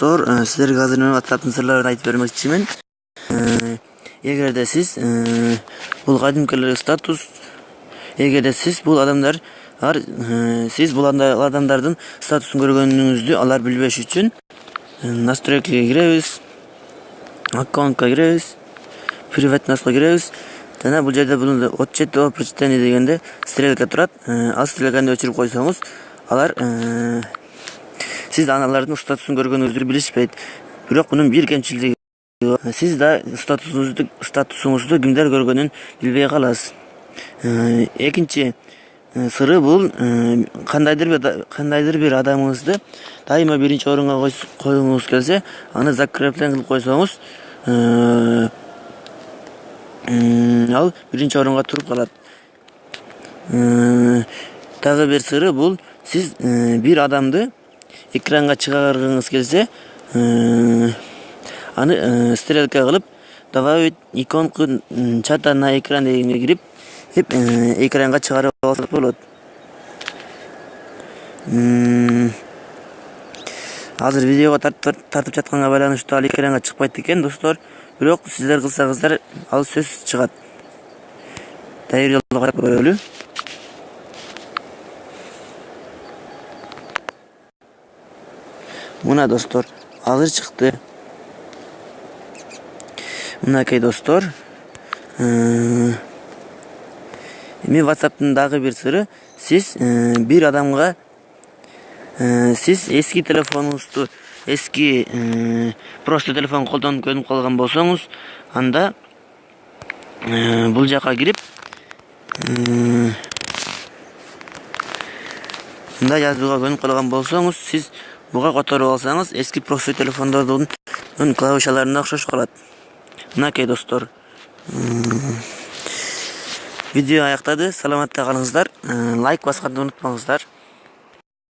Dostlar, sizlerge azыр men WhatsApp'ın sırlarını aytып bermekçimin. Egerde siz bul kadimkiler status, egerde siz bul adamlar siz bul adamlardan statusun görgөнүңүздү алар билбеш үчүн настройкага киребиз, аккаунтка киребиз, приват насқа киребиз. Жана бул жерде бул отчет до прочитания дегенде стрелка турат. Ал стрелканы өчүрүп койсоңуз, алар сиз аналардын статусун көргөнүңүздү билишпейт. Бирок мунун бир кемчилиги сиз да статусуңузду кимдер көргөнүн билбей каласыз. Экинчи сыры бул кандайдыр бир адамыңызды дайыма биринчи орунга коюңуз келсе, аны закреплен кылып койсоңуз, ал биринчи орунга туруп калат. Дагы бир сыры бул сиз бир адамды экранга чыгаргыңыз келсе, аны стрелка кылып добавить иконку чата на экран дегенге кирип, экранга чыгарып алсак болот. Азыр видеого тартып жатканга байланыштуу ал экранга чыкпайт экен, достор. Бирок сиздер кылсаңыздар, ал сөзсүз чыгат. Даярдалып карап көрөлү. Мына достор, азыр чыкты. Мынакей достор. Эми WhatsApp'тын дагы бир сыры, сиз бир адамга сиз эски телефонуңузду, эски просто телефон колдонуп көнүп калган болсоңуз, анда бул жака кирип, мында жазууга көнүп калган болсоңуз, сиз буга которуп алсаңыз, эски просто телефондордун клавишаларына окшош калат. Мынакей достор. Видео аяктады. Саламатта калыңыздар. Лайк басканды унутпаңыздар.